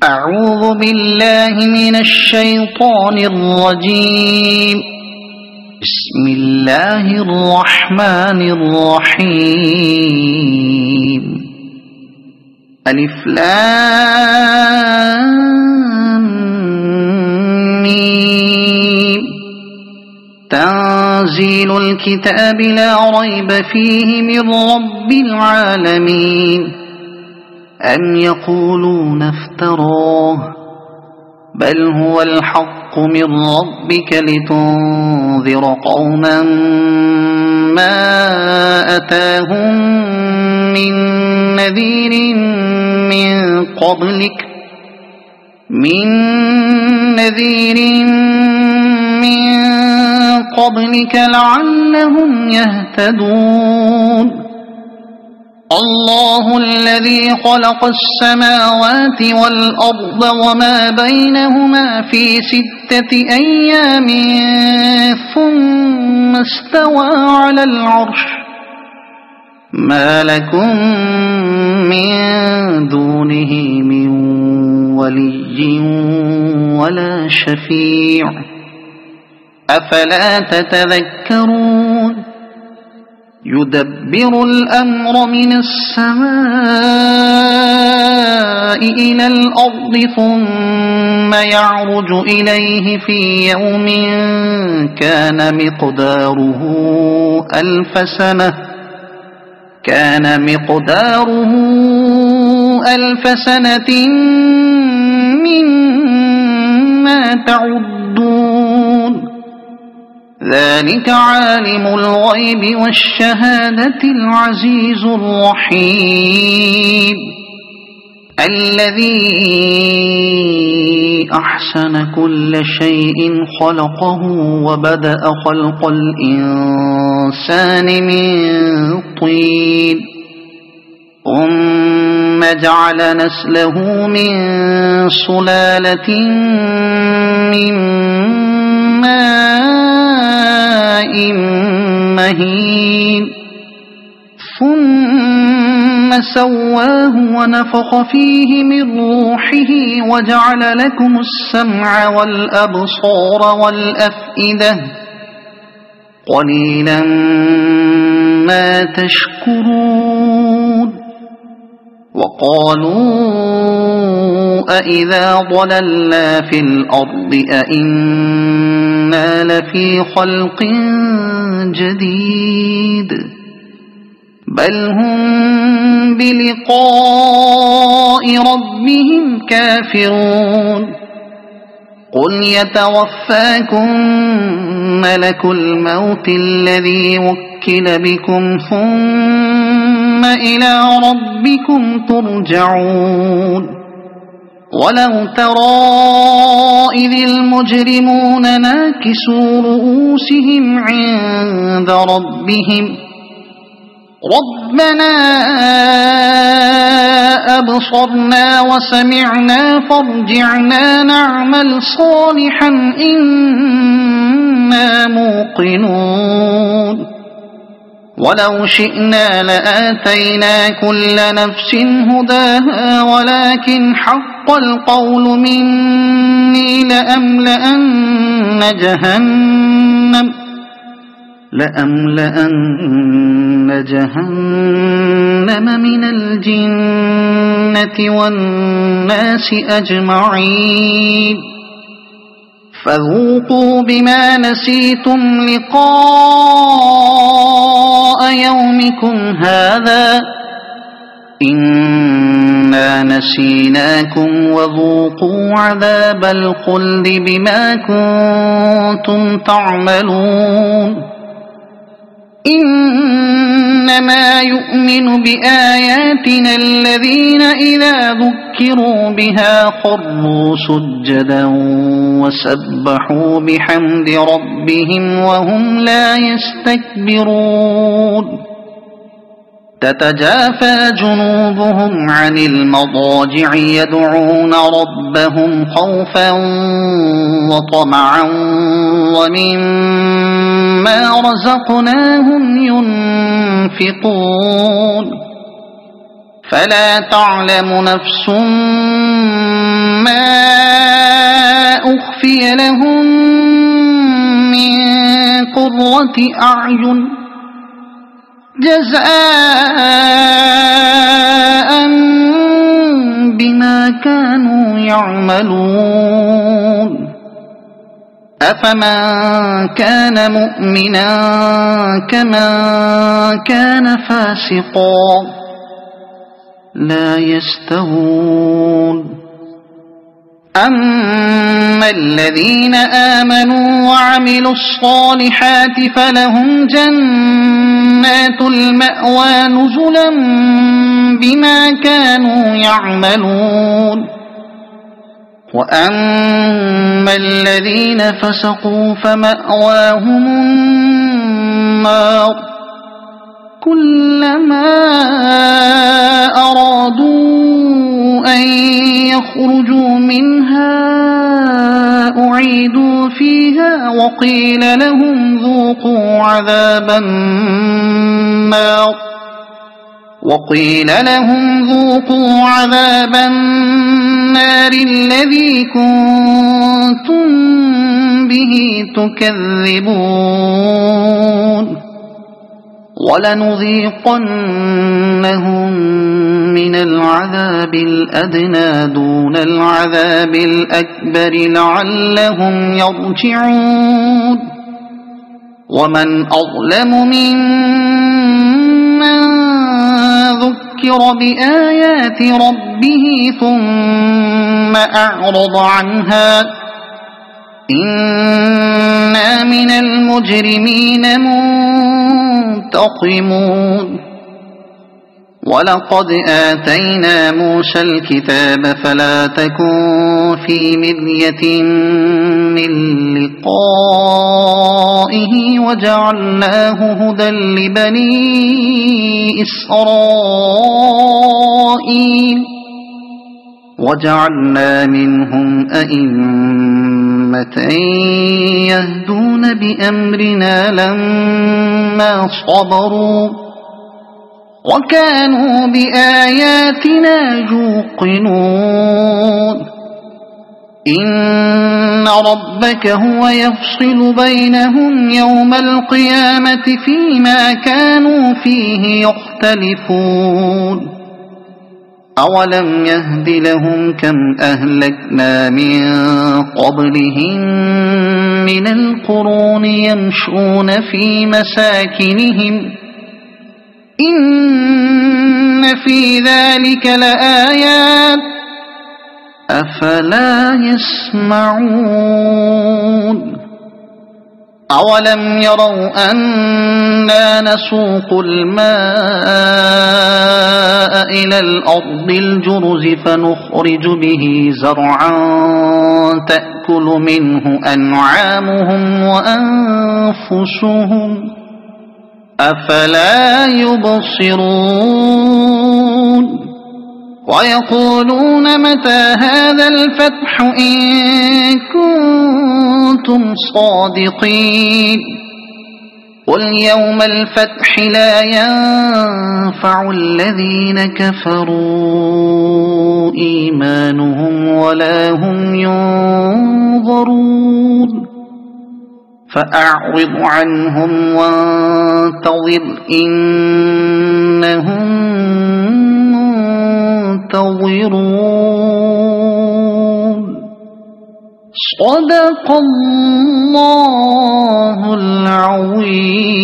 أعوذ بالله من الشيطان الرجيم. بسم الله الرحمن الرحيم. ألف لام ميم. تنزيل الكتاب لا ريب فيه من رب العالمين. أم يقولون افتراه بل هو الحق من ربك لتنذر قوما ما أتاهم من نذير من قبلك لعلهم يهتدون. الله الذي خلق السماوات والأرض وما بينهما في 6 أيام ثم استوى على العرش. ما لكم من دونه من ولي ولا شفيع أفلا تتذكرون. يدبر الأمر من السماء إلى الأرض ثم يعرج إليه في يوم كان مقداره ألف سنة مما تعدون. ذلك عالم الغيب والشهادة العزيز الرحيم. الذي أحسن كل شيء خلقه وبدأ خلق الإنسان من طين ثم جعل نسله من سلالة من ماء مهين ثم سواه ونفخ فيه من روحه وجعل لكم السمع والأبصار والأفئدة قليلا ما تشكرون. وقالوا أإذا ضللنا في الأرض أإنا لفي خلق جديد بل هم بلقاء ربهم كافرون. قل يتوفاكم ملك الموت الذي وكل بكم ثم إلى ربكم ترجعون. ولو ترى إذ المجرمون ناكسوا رؤوسهم عند ربهم ربنا أبصرنا وسمعنا فارجعنا نعمل صالحا إنا موقنون. ولو شئنا لآتينا كل نفس هداها ولكن حق القول مني لأملأن جهنم من الجنة والناس أجمعين. فذوقوا بما نسيتم لقاء يومكم هذا إنا نسيناكم وذوقوا عذاب الخلد بما كنتم تعملون. إنما يؤمن بآياتنا الذين إذا ذكروا بها خروا سجدا وسبحوا بحمد ربهم وهم لا يستكبرون. تتجافى جنوبهم عن المضاجع يدعون ربهم خوفا وطمعا ومما رزقناهم ينفقون. فلا تعلم نفس لهم من قرة أعين جزاء بما كانوا يعملون أفمن كان مؤمنا كمن كان فاسقا لا يستوون أما الذين آمنوا وعملوا الصالحات فلهم جنات المأوى نزلا بما كانوا يعملون وأما الذين فسقوا فمأواهم النار كلما أرادوا أن يخرجوا منها أعيدوا فيها وقيل لهم ذوقوا عذاب النار الذي كنتم به تكذبون ولنذيقنهم من العذاب الأدنى دون العذاب الأكبر لعلهم يرجعون ومن أظلم ممن ذكر بآيات ربه ثم أعرض عنها إنا من المجرمين منتقمون ولقد آتينا موسى الكتاب فلا تكن في مرية من لقائه وجعلناه هدى لبني إسرائيل وجعلنا منهم أئمة يهدون بأمرنا لما صبروا وكانوا بآياتنا يوقنون إن ربك هو يفصل بينهم يوم القيامة فيما كانوا فيه يختلفون أولم يهد لهم كم أهلكنا من قبلهم من القرون يمشون في مساكنهم إن في ذلك لآيات أفلا يسمعون أولم يروا أنا نسوق الماء إلى الأرض الجرز فنخرج به زرعا تأكل منه أنعامهم وأنفسهم أفلا يبصرون ويقولون متى هذا الفتح إن كنتم صادقين قل يوم الفتح لا ينفع الذين كفروا إيمانهم ولا هم ينظرون فأعرض عنهم وانتظر إنهم منتظرون صدق الله العظيم.